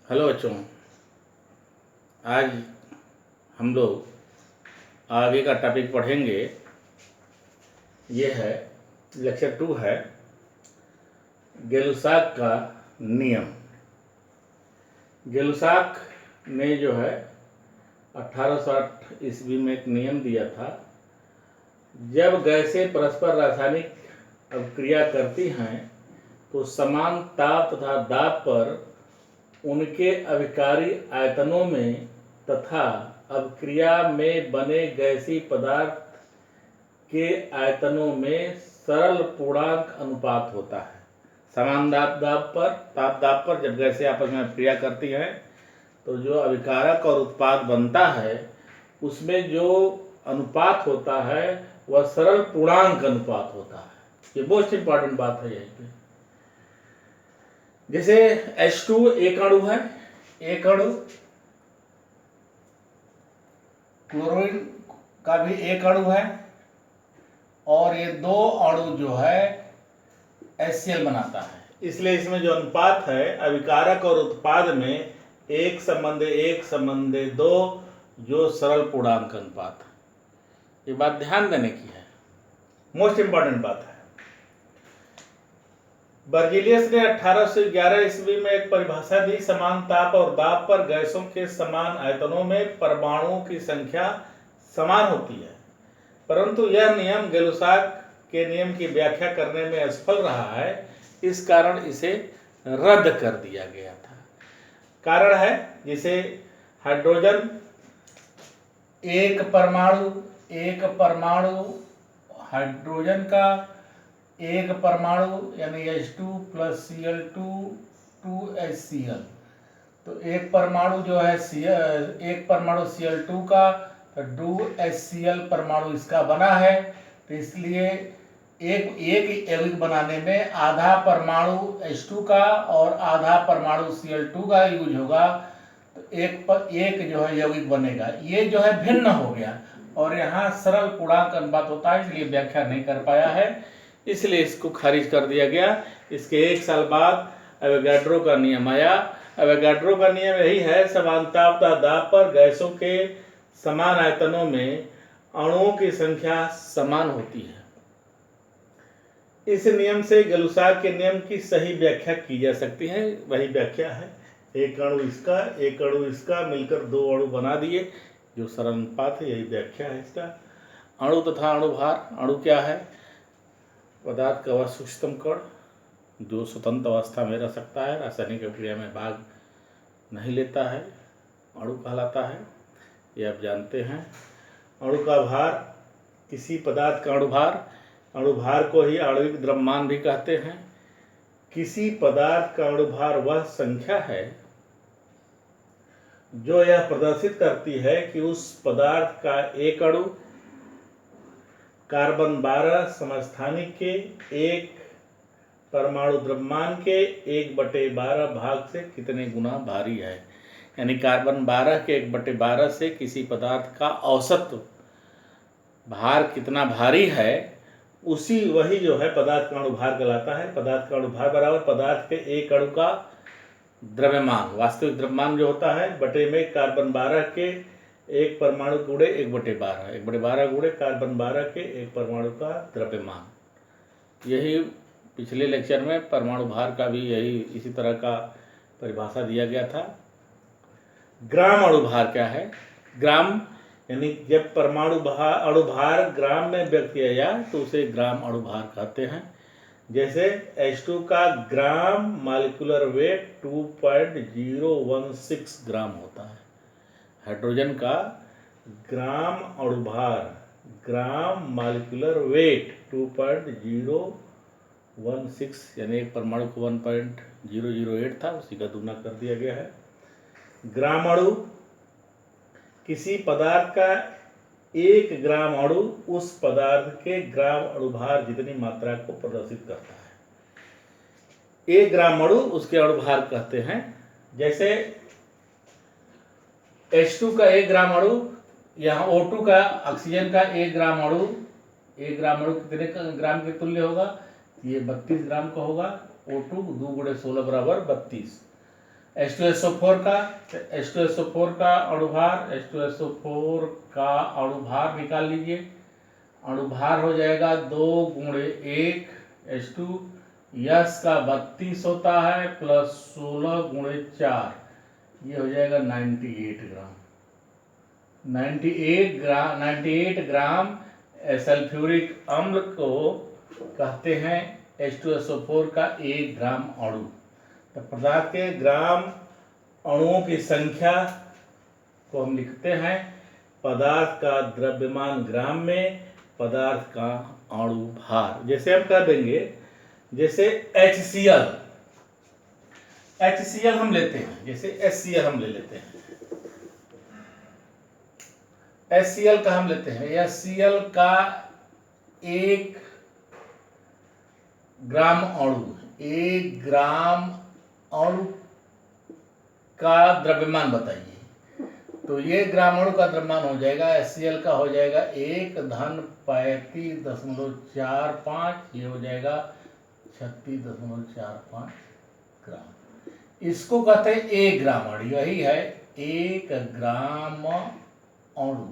Hello बच्चों, आज हम लोग आगे का टॉपिक पढ़ेंगे। ये है लेक्चर 2 है गेलुसाक का नियम। गेलुसाक ने जो है 1860 ईस्वी में एक नियम दिया था। जब गैसें परस्पर रासायनिक अभिक्रिया करती हैं तो समान ताप तथा दाब पर उनके अभिकारी आयतनों में तथा अभिक्रिया में बने गैसीय पदार्थ के आयतनों में सरल पूर्णांक अनुपात होता है। समान ताप पर जब गैसें आपस में अभिक्रिया करती हैं तो जो अभिकारक और उत्पाद बनता है उसमें जो अनुपात होता है वह सरल पूर्णांक अनुपात होता है। ये मोस्ट इंपॉर्टेंट बात है यहीं पे। जैसे H2 एक अणु है, एक अणु क्लोरीन का भी एक अणु है और ये दो अणु जो है HCl बनाता है। इसलिए इसमें जो अनुपात है अभिकारक और उत्पाद में एक संबंध दो जो सरल पूर्णांक अनुपात है। ये बात ध्यान देने की है, मोस्ट इंपॉर्टेंट बात है। बर्जीलियस ने 1811 ईस्वी में एक परिभाषा दी। समान ताप और दाब पर गैसों के समान आयतनों में परमाणुओं की संख्या समान होती है, परंतु यह नियम गेलुसाक के नियम की व्याख्या करने में असफल रहा है। इस कारण इसे रद्द कर दिया गया था। कारण है जिसे हाइड्रोजन एक परमाणु हाइड्रोजन का एक परमाणु यानी H2 + Cl2 2HCl, तो एक परमाणु जो है एक परमाणु Cl2 का तो 2HCl परमाणु इसका बना है। तो इसलिए एक यौगिक बनाने में आधा परमाणु H2 का और आधा परमाणु Cl2 का यूज होगा तो एक जो है यौगिक बनेगा। ये जो है भिन्न हो गया और यहाँ सरल पूर्णांक अनुपात होता है, इसलिए व्याख्या नहीं कर पाया है, इसलिए इसको खारिज कर दिया गया। इसके एक साल बाद एवोगाड्रो का नियम आया। एवोगाड्रो का नियम यही है, समान ताप तथा दाब पर गैसों के समान आयतनों में अणुओं की संख्या समान होती है। इस नियम से गेलुसाक के नियम की सही व्याख्या की जा सकती है। वही व्याख्या है, एक अणु इसका एक अणु इसका मिलकर दो अणु बना दिए जो सरल अनुपात है। यही व्याख्या है इसका। अणु तथा अणुभार। अणु क्या है? पदार्थ का वह सूक्ष्मतम कण जो स्वतंत्र अवस्था में रह सकता है, रासायनिक अभिक्रिया में भाग नहीं लेता है, अणु कहलाता है। ये आप जानते हैं। अणु का भार, किसी पदार्थ का अणुभार, अणुभार को ही आणविक द्रव्यमान भी कहते हैं। किसी पदार्थ का अणुभार वह संख्या है जो यह प्रदर्शित करती है कि उस पदार्थ का एक अणु कार्बन 12 समस्थानिक के एक परमाणु द्रव्यमान के 1/12 भाग से कितने गुना भारी है। यानी कार्बन 12 के 1/12 से किसी पदार्थ का औसत भार कितना भारी है, वही जो है पदार्थ का अणुभार कहलाता है। पदार्थ का अणुभार बराबर पदार्थ के एक अणु का द्रव्यमान, वास्तविक द्रव्यमान जो होता है, बटे में कार्बन 12 के एक परमाणु गुणे 1/12, 1/12 गुणे कार्बन 12 के एक परमाणु का द्रव्यमान। यही पिछले लेक्चर में परमाणु भार का भी यही इसी तरह का परिभाषा दिया गया था। ग्राम अणुभार क्या है? ग्राम यानी जब परमाणु अणुभार ग्राम में व्यक्त किया जाए तो उसे ग्राम अणुभार कहते हैं। जैसे H2 का ग्राम मॉलिक्यूलर वेट 2.016 ग्राम होता है। हाइड्रोजन का ग्राम अणुभार, ग्राम मॉलिक्यूलर वेट 2.016 यानी एक परमाणु को 1.008 था, उसी का दूना कर दिया गया है। ग्राम अणु, किसी पदार्थ का 1 ग्राम अणु उस पदार्थ के ग्राम अणुभार जितनी मात्रा को प्रदर्शित करता है। 1 ग्राम अणु उसके अणुभार कहते हैं। जैसे H2 का 1 ग्राम अणु, यहाँ O2 का ऑक्सीजन का 1 ग्राम अणु, 1 ग्राम अणु कितने ग्राम के तुल्य होगा? ये 32 ग्राम का होगा। O2 2 × 16 = 32। H2SO4 का, H2SO4 का अणुभार, H2SO4 का अणुभार निकाल लीजिए। अणुभार हो जाएगा 2 गुणे 1 H2, यश का 32 होता है प्लस 16 गुणे 4, ये हो जाएगा 98 ग्राम। 98 ग्राम सल्फ्यूरिक अम्ल को कहते हैं H2SO4 का 1 ग्राम अणु। तो पदार्थ के ग्राम अणुओं की संख्या को हम लिखते हैं पदार्थ का द्रव्यमान ग्राम में, पदार्थ का अणु भार। जैसे हम कह देंगे, जैसे HCl हम लेते हैं, जैसे HCl हम ले लेते हैं, HCl का हम लेते हैं, HCl का 1 ग्राम अणु, 1 ग्राम अणु का द्रव्यमान बताइए। तो ये ग्राम अणु का द्रव्यमान हो जाएगा, HCl का हो जाएगा 1 धन 35.45, ये हो जाएगा 36.45 ग्राम। इसको कहते हैं 1 ग्राम अणु, यही है 1 ग्राम अणु,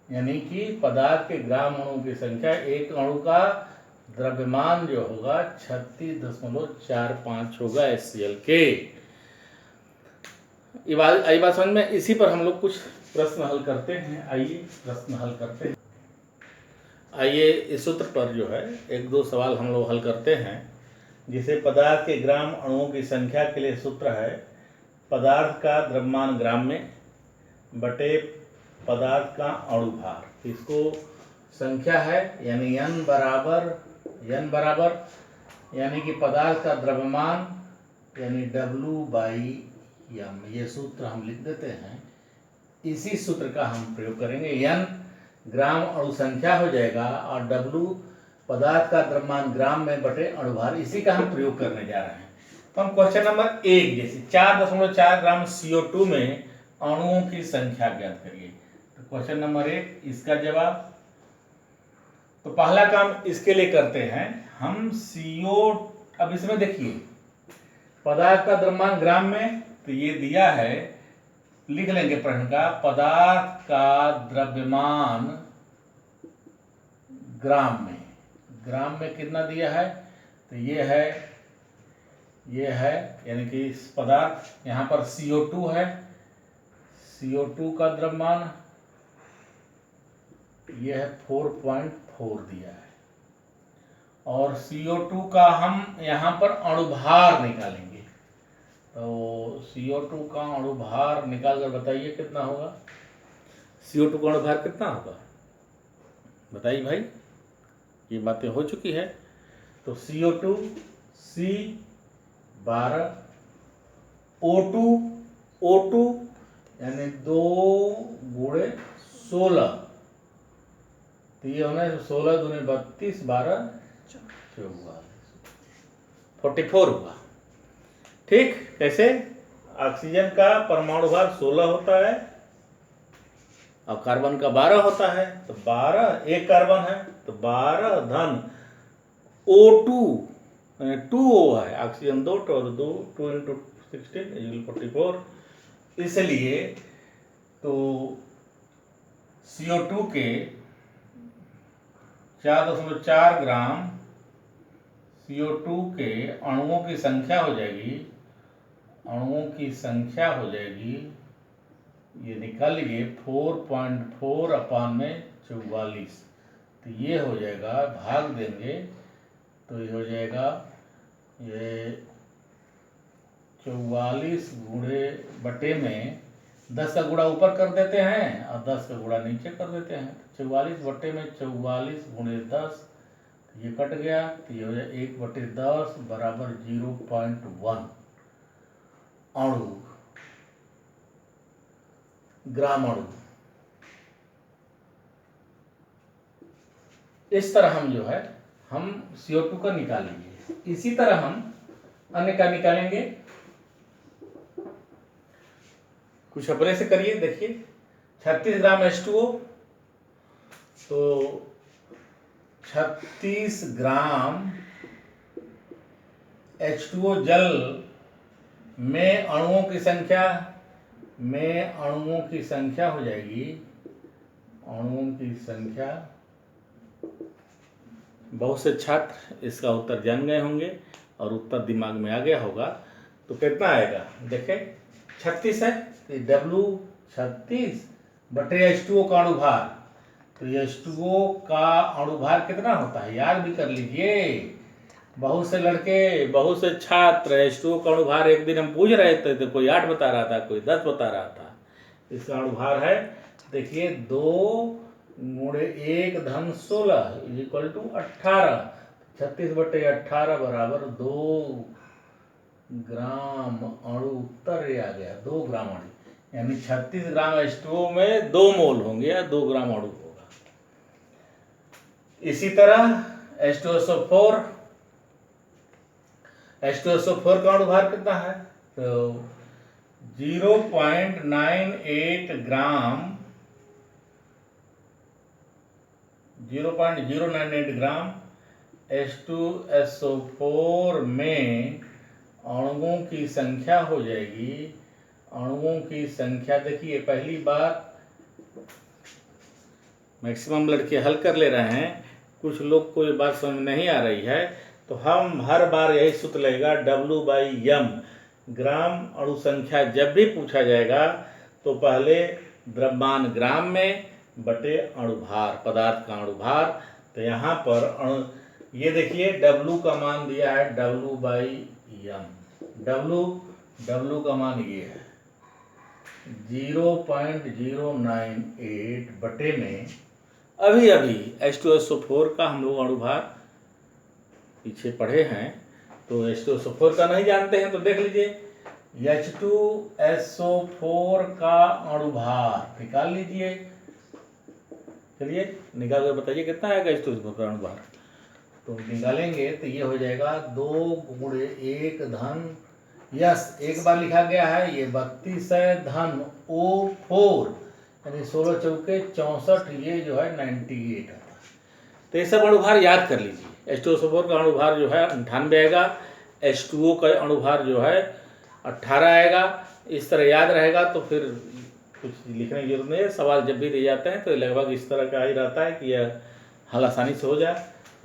यानी कि पदार्थ के ग्राम अणुओं की संख्या, एक अणु का द्रव्यमान जो होगा 36.45 होगा HCl के। ये बात समझ में। इसी पर हम लोग कुछ प्रश्न हल करते हैं। आइए प्रश्न हल करते हैं। आइए इस सूत्र पर जो है 1-2 सवाल हम लोग हल करते हैं। जिसे पदार्थ के ग्राम अणुओं की संख्या के लिए सूत्र है पदार्थ का द्रव्यमान ग्राम में बटे पदार्थ का अणु भार। इसको संख्या है यानी n बराबर यानी कि पदार्थ का द्रव्यमान यानी W/m, ये सूत्र हम लिख देते हैं। इसी सूत्र का हम प्रयोग करेंगे। n ग्राम अणु संख्या हो जाएगा और W पदार्थ का द्रव्यमान ग्राम में बटे अणुभार, इसी का हम प्रयोग करने जा रहे हैं। तो हम क्वेश्चन नंबर 1 जैसे 4.4 ग्राम CO2 में अणुओं की संख्या ज्ञात करिए। तो क्वेश्चन नंबर 1 इसका जवाब। तो पहला काम इसके लिए करते हैं हम अब इसमें देखिए पदार्थ का द्रव्यमान ग्राम में, तो ये दिया है, लिख लेंगे प्रश्न का, पदार्थ का द्रव्यमान ग्राम में कितना दिया है, तो ये है यानी कि इस पदार्थ यहाँ पर CO2 है, CO2 का द्रव्यमान यह है 4.4 दिया है और CO2 का हम यहाँ पर अणुभार निकालेंगे। तो CO2 का अणुभार निकाल कर बताइए कितना होगा। CO2 का अणुभार कितना होगा बताइए भाई, ये बातें हो चुकी है। तो CO2 C12 O2 यानी 2 गुणे 16, तो ये होना है 16 दूनी 32 12 44 हुआ। ठीक, कैसे ऑक्सीजन का परमाणु भार 16 होता है और कार्बन का 12 होता है, तो 12 एक कार्बन है तो 12 धन O2 2O है, ऑक्सीजन 2 और 2 × 16 44। इसलिए तो CO2 के 4.4 ग्राम CO2 के अणुओं की संख्या हो जाएगी, ये निकाल लीजिए 4.4 अपान में 44, तो ये हो जाएगा, भाग देंगे तो ये हो जाएगा, ये 44 गुणे बटे में 10 का गुणा ऊपर कर देते हैं और 10 का गुणा नीचे कर देते हैं। 44 बटे में 44 गुणे 10, ये कट गया, तो ये हो जाए 1/10 बराबर 0.1 अणु, ग्राम अणु। इस तरह हम जो है हम CO2 का निकालेंगे। इसी तरह हम अन्य का निकालेंगे। कुछ अपने से करिए, देखिए 36 ग्राम H2O, तो 36 ग्राम H2O जल में अणुओं की संख्या हो जाएगी, अणुओं की संख्या। बहुत से छात्र इसका उत्तर जान गए होंगे और उत्तर दिमाग में आ गया होगा। तो कितना आएगा देखें, 36 है, तो W 36 बटे H2O का अणुभार। तो H2O का अणुभार कितना होता है याद भी कर लीजिए। बहुत से लड़के, बहुत से छात्र H2O का अणुभार एक दिन हम पूछ रहे थे, तो कोई 8 बता रहा था, कोई 10 बता रहा था। इसका अणुभार है देखिए 2 × 1 धन 16 इक्वल टू 18। 36 बटे 18 बराबर 2 ग्राम अणु। उत्तर आ गया 2 ग्राम अणु, यानी 36 ग्राम H2O में 2 मोल होंगे या 2 ग्राम अणु होगा। इसी तरह H2SO4 का अणुभार कितना है, तो 0.98 ग्राम 0.098 ग्राम H2SO4 में अणुओं की संख्या हो जाएगी। अणुओं की संख्या देखिए, पहली बात मैक्सिमम लड़के हल कर ले रहे हैं, कुछ लोग को ये बात समझ में नहीं आ रही है, तो हम हर बार यही सूत्र लगेगा W/m। ग्राम अणु संख्या जब भी पूछा जाएगा तो पहले द्रव्यमान ग्राम में बटे अणुभार, पदार्थ का अणुभार। तो यहाँ पर ये देखिए W का मान दिया है W/m। W का मान ये है 0.098 बटे में अभी H2SO4 का हम लोग अणुभार पीछे पढ़े हैं, तो H2SO4 का नहीं जानते हैं तो देख लीजिए। H2SO4 का अणुभार निकाल लीजिए, चलिए निकाल कर बताइए कितना आएगा H2SO4 का अणुभार। तो निकालेंगे तो ये हो जाएगा 2 × 1 धन, यस एक बार लिखा गया है, ये 32 है धन O4 यानी 16 चौके 64, ये जो है 98 आता है। तो ये सब अणुभार याद कर लीजिए। H2SO4 का अणुभार जो है 98 आएगा, H2O का अणुभार जो है 18 आएगा। इस तरह याद रहेगा तो फिर कुछ लिखने की जरूरत नहीं है। सवाल जब भी दिए जाते हैं तो लगभग इस तरह का ही रहता है कि यह हल आसानी से हो जाए।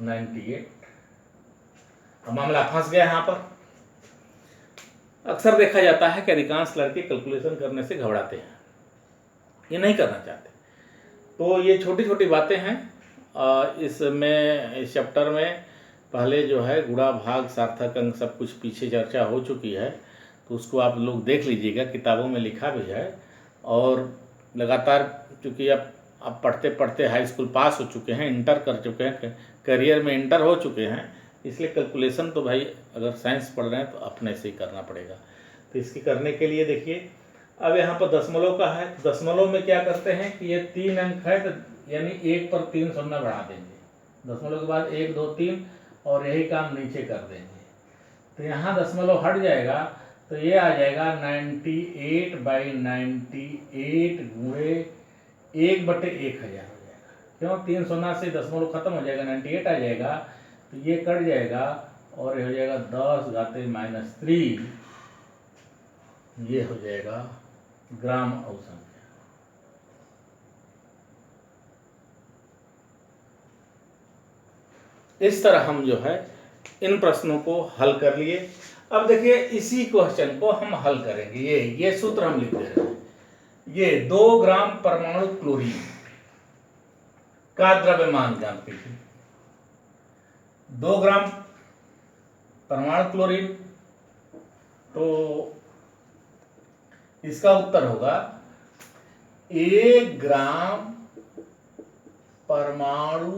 98 अब मामला फंस गया यहाँ पर। अक्सर देखा जाता है कि अधिकांश लड़के कैलकुलेशन करने से घबराते हैं, ये नहीं करना चाहते। तो ये छोटी छोटी बातें हैं। इसमें इस चैप्टर में पहले जो है गुणा भाग सार्थक अंक सब कुछ पीछे चर्चा हो चुकी है, तो उसको आप लोग देख लीजिएगा, किताबों में लिखा भी है। और लगातार चूँकि अब पढ़ते पढ़ते हाई स्कूल पास हो चुके हैं, इंटर कर चुके हैं, करियर में इंटर हो चुके हैं, इसलिए कैलकुलेशन तो भाई अगर साइंस पढ़ रहे हैं तो अपने से ही करना पड़ेगा। तो इसकी करने के लिए देखिए, अब यहाँ पर दशमलव का है, दशमलव में क्या करते हैं कि ये 3 अंक है, तो यानी 1 पर 3 शून्य बढ़ा देंगे। दशमलव के बाद 1 2 3 और यही काम नीचे कर देंगे। तो यहाँ दशमलव हट जाएगा, तो ये आ जाएगा 98/98 गुणे 1/1000 हो जाएगा। क्यों, 3 शून्य से दशमलव खत्म हो जाएगा, 98 आ जाएगा, तो ये कट जाएगा और ये हो जाएगा 10⁻³ ये हो जाएगा ग्राम अणु संख्या। इस तरह हम जो है इन प्रश्नों को हल कर लिए। अब देखिए इसी क्वेश्चन को हम हल करेंगे। ये सूत्र हम लिख दे रहे हैं। ये 2 ग्राम परमाणु क्लोरीन का द्रव्यमान जानते थे। 2 ग्राम परमाणु क्लोरीन, तो इसका उत्तर होगा 1 ग्राम परमाणु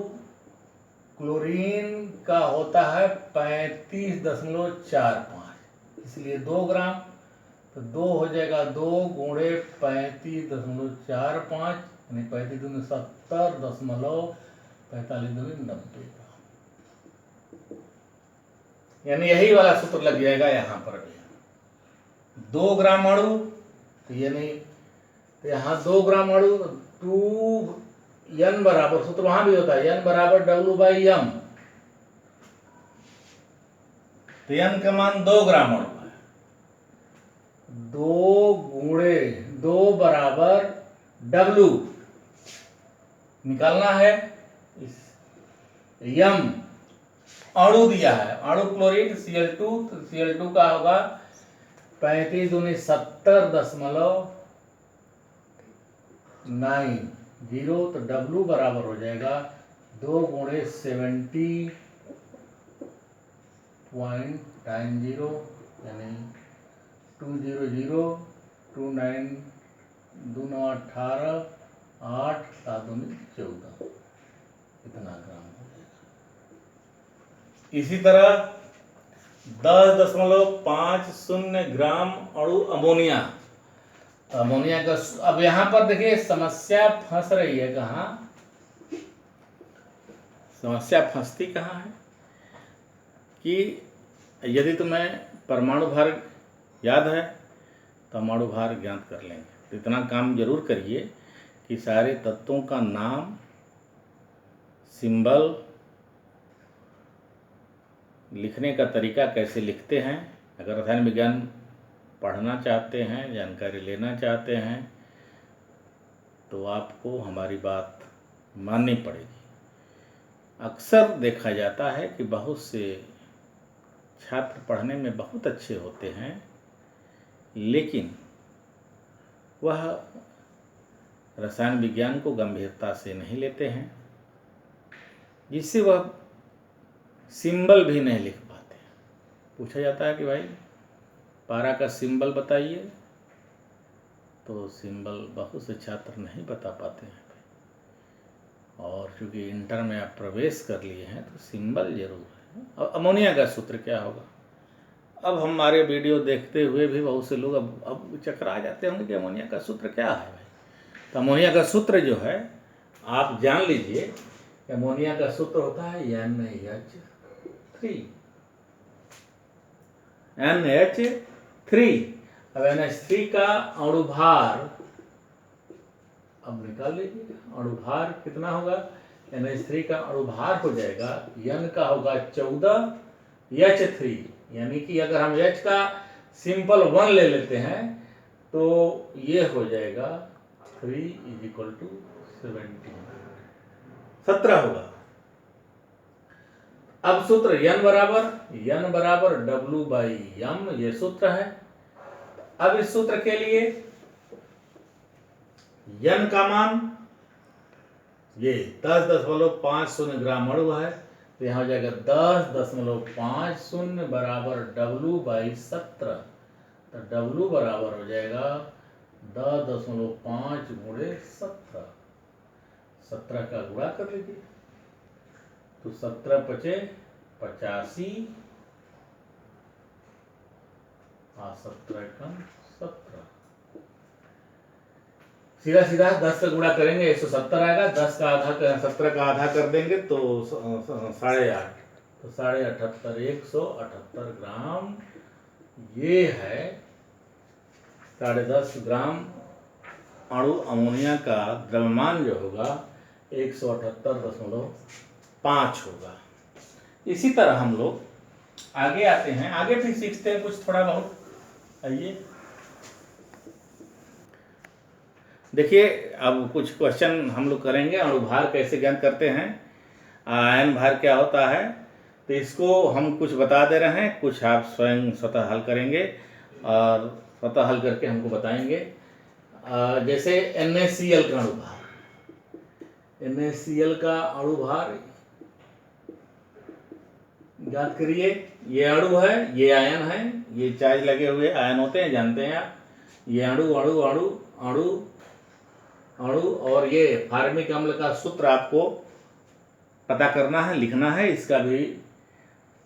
क्लोरीन का होता है 35.45, इसलिए 2 ग्राम, तो 2 हो जाएगा 2 गुणे 35.45 यानी 35 दूनी 70 दशमलव 45 दूनी 90 ग्राम, यानी यही वाला सूत्र लग जाएगा यहाँ पर भी। 2 ग्राम अणु, तो यानी तो यहाँ 2 ग्राम अणु 2n बराबर, सूत्र वहां भी होता है n बराबर W/m, तो n का मान 2 ग्राम अणु है। बराबर W निकालना है। यम अणु दिया है, अणु क्लोरीन Cl2, तो Cl2 का होगा 35 दूनी 70.90, तो W बराबर हो जाएगा 2 गुणे 70.90 यानी 20029 दूना 18 8 7 दूनी 14 इतना ग्राम हो जाएगा। इसी तरह 10.50 ग्राम अणु अमोनिया। अमोनिया का अब यहाँ पर देखिए समस्या फंस रही है कहाँ, समस्या फंसती कहाँ है कि यदि तुम्हें परमाणु भार याद है तो परमाणु भार ज्ञात कर लेंगे। तो इतना काम जरूर करिए कि सारे तत्वों का नाम, सिंबल, लिखने का तरीका कैसे लिखते हैं। अगर रसायन विज्ञान पढ़ना चाहते हैं, जानकारी लेना चाहते हैं तो आपको हमारी बात माननी पड़ेगी। अक्सर देखा जाता है कि बहुत से छात्र पढ़ने में बहुत अच्छे होते हैं लेकिन वह रसायन विज्ञान को गंभीरता से नहीं लेते हैं, जिससे वह सिंबल भी नहीं लिख पाते। पूछा जाता है कि भाई पारा का सिंबल बताइए, तो सिंबल बहुत से छात्र नहीं बता पाते हैं। और क्योंकि इंटर में आप प्रवेश कर लिए हैं तो सिंबल जरूर है। अब अमोनिया का सूत्र क्या होगा, अब हमारे वीडियो देखते हुए भी बहुत से लोग अब चकरा जाते होंगे कि अमोनिया का सूत्र क्या है भाई। तो अमोनिया का सूत्र जो है आप जान लीजिए, अमोनिया का सूत्र होता है NH3। अब NH3 का अणु भार अब निकाल लीजिए, अणु भार कितना होगा। NH3 का अणु भार हो जाएगा, N का होगा 14, H3 यानी कि अगर हम H का सिंपल 1 ले लेते हैं तो ये हो जाएगा 3 = 17 होगा। अब सूत्र N बराबर W/m, ये सूत्र है। अब इस सूत्र के लिए N का मान ये 10.50 ग्राम अणु है, तो यहाँ हो जाएगा 10.50 बराबर W/17, तो W बराबर हो जाएगा 10.5 गुणे 17, 17 का गुणा कर लीजिए तो 17 × 5 = 85 और 17 × 17 सीधा 10 का गुणा करेंगे 170 आएगा। 10 का आधा 17 का आधा कर देंगे तो 8.5, तो 78.5 178 ग्राम ये है। 10.5 ग्राम अणु अमोनिया का द्रव्यमान जो होगा 178.5 होगा। इसी तरह हम लोग आगे आते हैं, आगे फिर सीखते हैं कुछ थोड़ा बहुत। आइए देखिए, अब कुछ क्वेश्चन हम लोग करेंगे। अणु भार कैसे ज्ञात करते हैं, आयन भार क्या होता है, तो इसको हम कुछ बता दे रहे हैं, कुछ आप स्वतः हल करेंगे और स्वतः हल करके हमको बताएंगे। जैसे NaCl का अणु भार, NaCl का अणु भार ज्ञात करिए। ये अणु है, ये आयन है, ये चार्ज लगे हुए आयन होते हैं, जानते हैं आप। ये अणु अणु अणु अणु अणु और ये फार्मिक अम्ल का सूत्र आपको पता करना है, लिखना है। इसका भी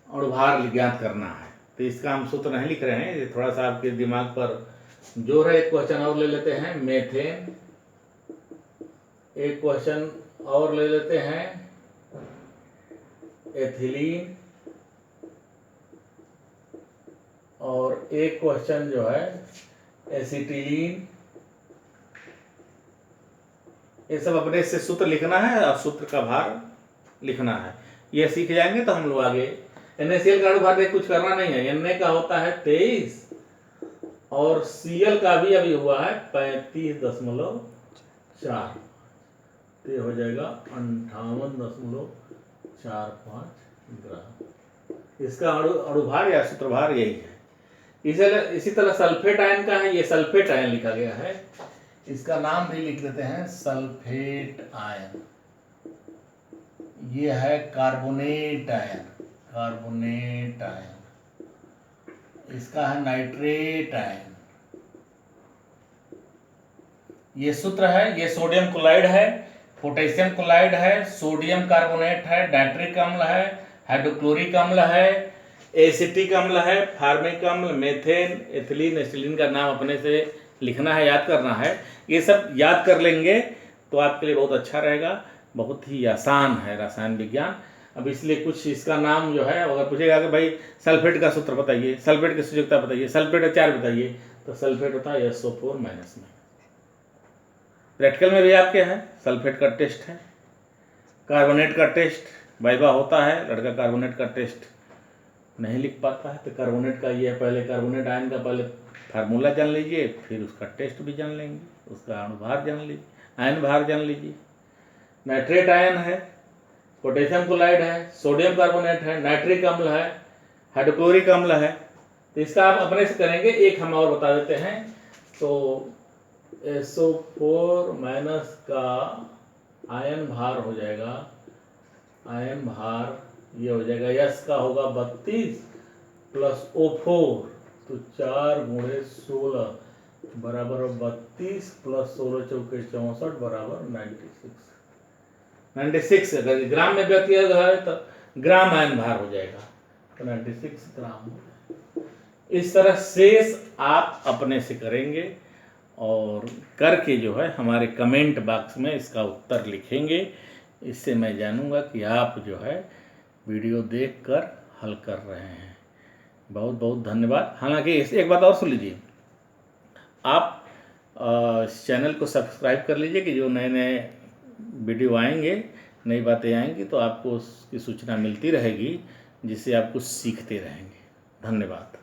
अणु भार ज्ञात करना है, तो इसका हम सूत्र नहीं लिख रहे हैं, ये थोड़ा सा आपके दिमाग पर जोर है। एक क्वेश्चन और ले लेते हैं, मेथेन। एक क्वेश्चन और ले लेते हैं, एथिलीन। और एक क्वेश्चन जो है एसिटिलीन। ये सब अपने से सूत्र लिखना है और सूत्र का भार लिखना है। ये सीख जाएंगे तो हम लोग आगे। NaCl का अणु भार कुछ करना नहीं है। Na का होता है 23 और Cl का भी अभी हुआ है 35.4, तो ये हो जाएगा 58.45 ग्राम। इसका अणुभार या सूत्रभार यही है। इसी तरह सल्फेट आयन का है, ये सल्फेट आयन लिखा गया है, इसका नाम भी लिख देते हैं सल्फेट आयन। ये है कार्बोनेट आयन, कार्बोनेट आयन। इसका है नाइट्रेट आयन। ये सूत्र है, ये सोडियम क्लोराइड है, पोटेशियम क्लोराइड है, सोडियम कार्बोनेट है, नाइट्रिक अम्ल है, हाइड्रोक्लोरिक अम्ल है, एसिटिक अम्ल है, फार्मिक अम्ल, मेथेन, एथिलीन, एसिटिलीन का नाम अपने से लिखना है, याद करना है। ये सब याद कर लेंगे तो आपके लिए बहुत अच्छा रहेगा। बहुत ही आसान है रसायन विज्ञान। अब इसलिए कुछ इसका नाम जो है, अगर पूछेगा कि भाई सल्फेट का सूत्र बताइए, सल्फेट की सूचकता बताइए, सल्फेट का चार्ज बताइए, तो सल्फेट होता है SO4 माइनस में। प्रैक्टिकल में भी आपके हैं सल्फेट का टेस्ट है। कार्बोनेट का टेस्ट वाइवा होता है, लड़का कार्बोनेट का टेस्ट नहीं लिख पाता है, तो कार्बोनेट का ये पहले कार्बोनेट आयन का पहले फार्मूला जान लीजिए, फिर उसका टेस्ट भी जान लेंगे, उसका अणुभार जान लीजिए, आयन भार जान लीजिए। नाइट्रेट आयन है, पोटेशियम क्लोराइड है, सोडियम कार्बोनेट है, नाइट्रिक अम्ल है, हाइड्रोक्लोरिक अम्ल है। तो इसका आप अपने से करेंगे। एक हम और बता देते हैं, तो SO4 माइनस का आयन भार हो जाएगा, आयन भार ये हो जाएगा, यस का होगा 32 प्लस O4, तो 4 × 16 बराबर 32 प्लस 16 चौके 64 बराबर 96। अगर ग्राम में व्यक्त किया है तो ग्राम आयन भार हो जाएगा, तो 96 ग्राम। इस तरह शेष आप अपने से करेंगे और करके जो है हमारे कमेंट बॉक्स में इसका उत्तर लिखेंगे। इससे मैं जानूंगा कि आप जो है वीडियो देखकर हल कर रहे हैं। बहुत बहुत धन्यवाद। हालांकि एक बात और सुन लीजिए, आप इस चैनल को सब्सक्राइब कर लीजिए कि जो नए नए वीडियो आएंगे, नई बातें आएंगी, तो आपको उसकी सूचना मिलती रहेगी, जिससे आप कुछ सीखते रहेंगे। धन्यवाद।